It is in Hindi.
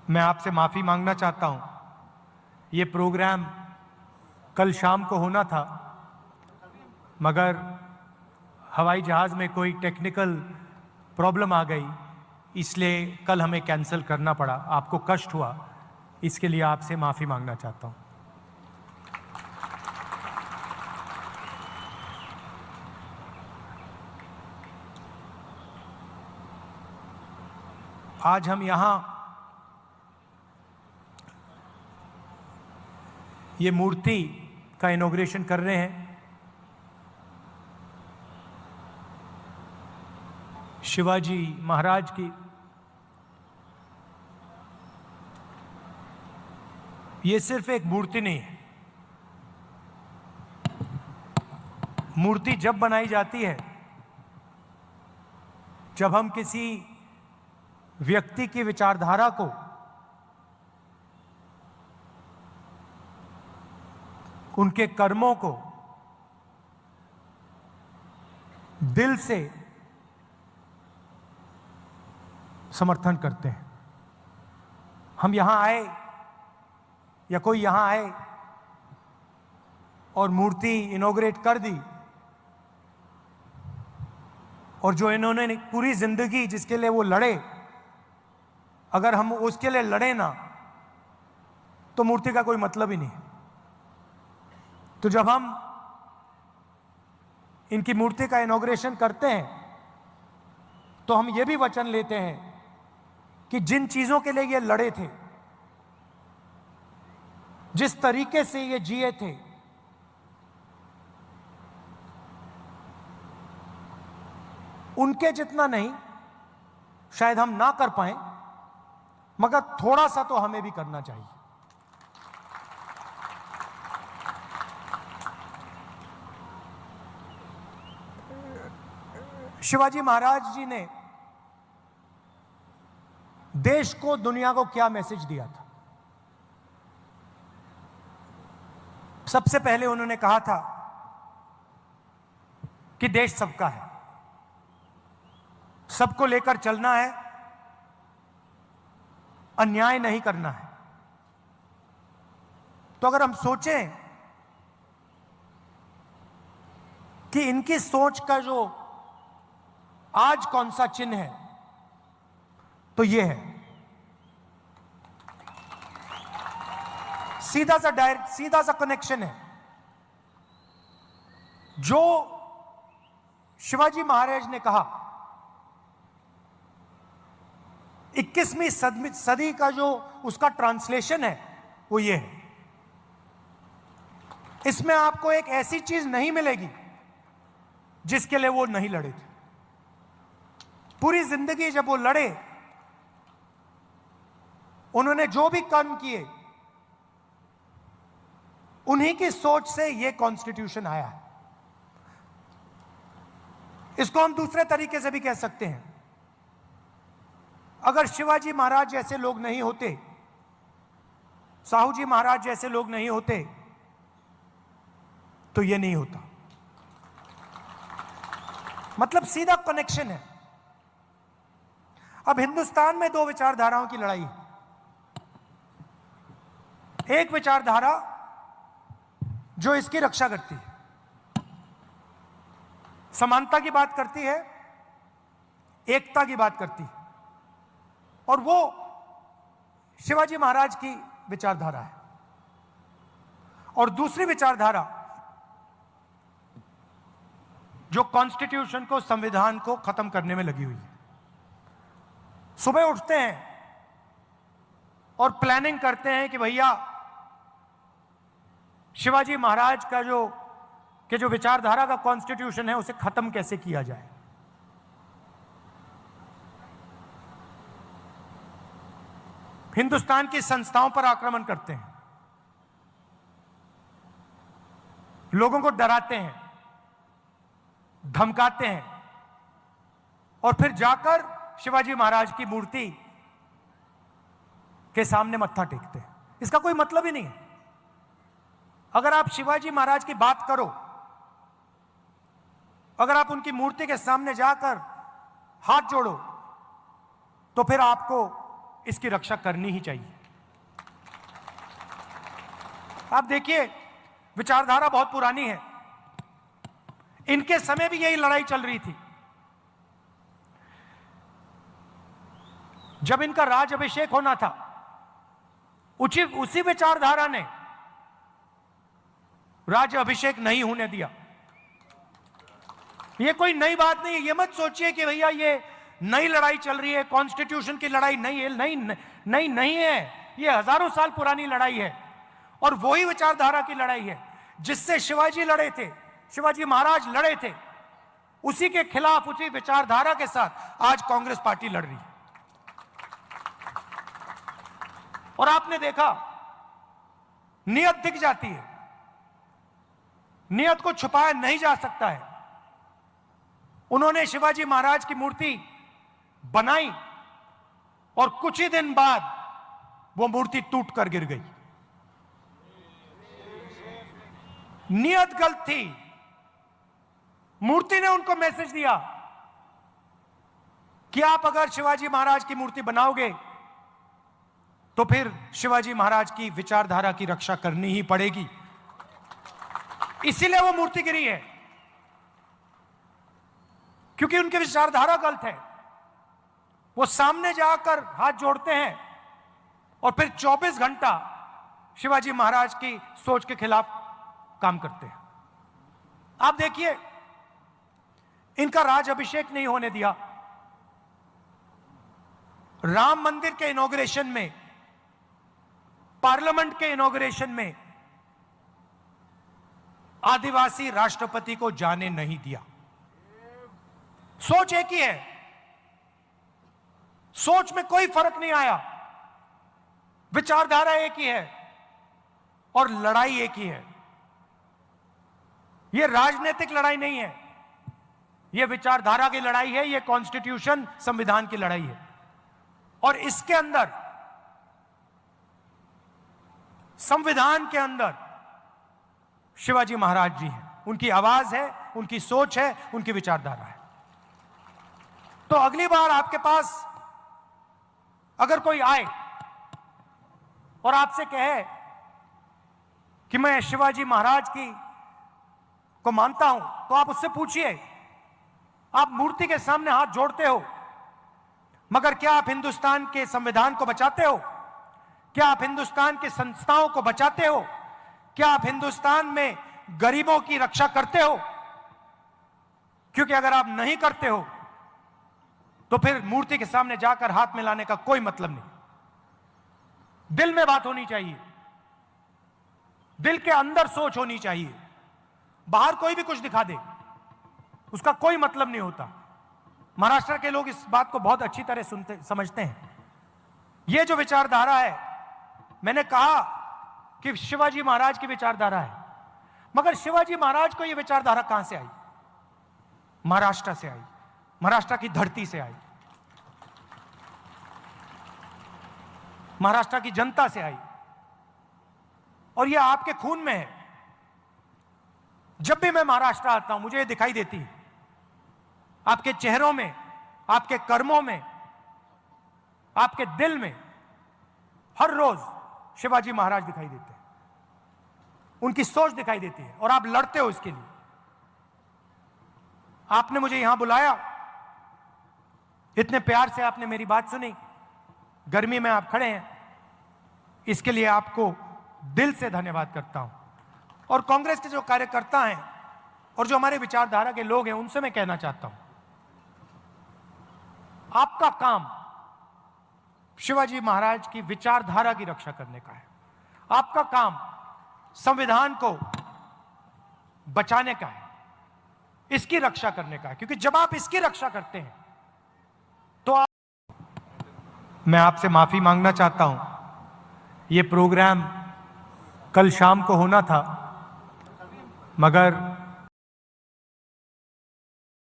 मैं आपसे माफ़ी मांगना चाहता हूं। ये प्रोग्राम कल शाम को होना था, मगर हवाई जहाज़ में कोई टेक्निकल प्रॉब्लम आ गई, इसलिए कल हमें कैंसिल करना पड़ा। आपको कष्ट हुआ, इसके लिए आपसे माफ़ी मांगना चाहता हूं। आज हम यहाँ ये मूर्ति का इनॉग्रेशन कर रहे हैं। शिवाजी महाराज की। ये सिर्फ एक मूर्ति नहीं है। मूर्ति जब बनाई जाती है, जब हम किसी व्यक्ति की विचारधारा को उनके कर्मों को दिल से समर्थन करते हैं। हम यहां आए या कोई यहां आए और मूर्ति इनॉग्रेट कर दी, और जो इन्होंने पूरी जिंदगी जिसके लिए वो लड़े, अगर हम उसके लिए लड़े ना, तो मूर्ति का कोई मतलब ही नहीं। तो जब हम इनकी मूर्ति का इनॉग्रेशन करते हैं, तो हम ये भी वचन लेते हैं कि जिन चीजों के लिए ये लड़े थे, जिस तरीके से ये जिए थे, उनके जितना नहीं शायद हम ना कर पाए, मगर थोड़ा सा तो हमें भी करना चाहिए। शिवाजी महाराज जी ने देश को, दुनिया को क्या मैसेज दिया था? सबसे पहले उन्होंने कहा था कि देश सबका है, सबको लेकर चलना है, अन्याय नहीं करना है। तो अगर हम सोचें कि इनकी सोच का जो आज कौन सा चिन्ह है, तो यह है सीधा सा डायरेक्ट, सीधा सा कनेक्शन है। जो शिवाजी महाराज ने कहा, 21वीं सदी का जो उसका ट्रांसलेशन है, वो ये है। इसमें आपको एक ऐसी चीज नहीं मिलेगी जिसके लिए वो नहीं लड़े थे। पूरी जिंदगी जब वो लड़े, उन्होंने जो भी कर्म किए, उन्हीं की सोच से ये कॉन्स्टिट्यूशन आया है। इसको हम दूसरे तरीके से भी कह सकते हैं, अगर शिवाजी महाराज जैसे लोग नहीं होते, साहू जी महाराज जैसे लोग नहीं होते, तो ये नहीं होता। मतलब सीधा कनेक्शन है। अब हिंदुस्तान में दो विचारधाराओं की लड़ाई है। एक विचारधारा जो इसकी रक्षा करती है, समानता की बात करती है, एकता की बात करती है, और वो शिवाजी महाराज की विचारधारा है। और दूसरी विचारधारा जो कॉन्स्टिट्यूशन को, संविधान को खत्म करने में लगी हुई है। सुबह उठते हैं और प्लानिंग करते हैं कि भैया शिवाजी महाराज का जो विचारधारा का कॉन्स्टिट्यूशन है, उसे खत्म कैसे किया जाए। हिंदुस्तान की संस्थाओं पर आक्रमण करते हैं, लोगों को डराते हैं, धमकाते हैं, और फिर जाकर शिवाजी महाराज की मूर्ति के सामने मत्था टेकते हैं। इसका कोई मतलब ही नहीं है। अगर आप शिवाजी महाराज की बात करो, अगर आप उनकी मूर्ति के सामने जाकर हाथ जोड़ो, तो फिर आपको इसकी रक्षा करनी ही चाहिए। आप देखिए, विचारधारा बहुत पुरानी है। इनके समय भी यही लड़ाई चल रही थी। जब इनका राज अभिषेक होना था, उसी विचारधारा ने राज अभिषेक नहीं होने दिया। ये कोई नई बात नहीं है। ये मत सोचिए कि भैया ये नई लड़ाई चल रही है, कॉन्स्टिट्यूशन की लड़ाई नहीं है। नहीं है। ये हजारों साल पुरानी लड़ाई है और वही विचारधारा की लड़ाई है जिससे शिवाजी लड़े थे, शिवाजी महाराज लड़े थे। उसी के खिलाफ, उसी विचारधारा के साथ आज कांग्रेस पार्टी लड़ रही है। और आपने देखा, नियत दिख जाती है, नियत को छुपाया नहीं जा सकता है। उन्होंने शिवाजी महाराज की मूर्ति बनाई और कुछ ही दिन बाद वो मूर्ति टूट कर गिर गई। नियत गलत थी। मूर्ति ने उनको मैसेज दिया कि आप अगर शिवाजी महाराज की मूर्ति बनाओगे तो फिर शिवाजी महाराज की विचारधारा की रक्षा करनी ही पड़ेगी। इसीलिए वो मूर्ति गिरी है, क्योंकि उनकी विचारधारा गलत है। वो सामने जाकर हाथ जोड़ते हैं और फिर 24 घंटा शिवाजी महाराज की सोच के खिलाफ काम करते हैं। आप देखिए, इनका राज अभिषेक नहीं होने दिया। राम मंदिर के इनॉग्रेशन में, पार्लियामेंट के इनॉग्रेशन में आदिवासी राष्ट्रपति को जाने नहीं दिया। सोच एक ही है, सोच में कोई फर्क नहीं आया, विचारधारा एक ही है और लड़ाई एक ही है। यह राजनीतिक लड़ाई नहीं है, यह विचारधारा की लड़ाई है, यह कॉन्स्टिट्यूशन, संविधान की लड़ाई है। और इसके अंदर, संविधान के अंदर शिवाजी महाराज जी हैं, उनकी आवाज है, उनकी सोच है, उनकी विचारधारा है। तो अगली बार आपके पास अगर कोई आए और आपसे कहे कि मैं शिवाजी महाराज को मानता हूं, तो आप उससे पूछिए, आप मूर्ति के सामने हाथ जोड़ते हो, मगर क्या आप हिंदुस्तान के संविधान को बचाते हो? क्या आप हिंदुस्तान के संस्थाओं को बचाते हो? क्या आप हिंदुस्तान में गरीबों की रक्षा करते हो? क्योंकि अगर आप नहीं करते हो तो फिर मूर्ति के सामने जाकर हाथ मिलाने का कोई मतलब नहीं। दिल में बात होनी चाहिए, दिल के अंदर सोच होनी चाहिए। बाहर कोई भी कुछ दिखा दे, उसका कोई मतलब नहीं होता। महाराष्ट्र के लोग इस बात को बहुत अच्छी तरह समझते हैं। यह जो विचारधारा है, मैंने कहा कि शिवाजी महाराज की विचारधारा है, मगर शिवाजी महाराज को यह विचारधारा कहां से आई? महाराष्ट्र से आई, महाराष्ट्र की धरती से आई, महाराष्ट्र की जनता से आई, और यह आपके खून में है। जब भी मैं महाराष्ट्र आता हूं, मुझे यह दिखाई देती है, आपके चेहरों में, आपके कर्मों में, आपके दिल में हर रोज शिवाजी महाराज दिखाई देते हैं, उनकी सोच दिखाई देती है, और आप लड़ते हो इसके लिए। आपने मुझे यहां बुलाया, इतने प्यार से आपने मेरी बात सुनी, गर्मी में आप खड़े हैं, इसके लिए आपको दिल से धन्यवाद करता हूं। और कांग्रेस के जो कार्यकर्ता हैं और जो हमारे विचारधारा के लोग हैं, उनसे मैं कहना चाहता हूं, आपका काम शिवाजी महाराज की विचारधारा की रक्षा करने का है। आपका काम संविधान को बचाने का है, इसकी रक्षा करने का है, क्योंकि जब आप इसकी रक्षा करते हैं तो मैं आपसे माफी मांगना चाहता हूं। यह प्रोग्राम कल शाम को होना था, मगर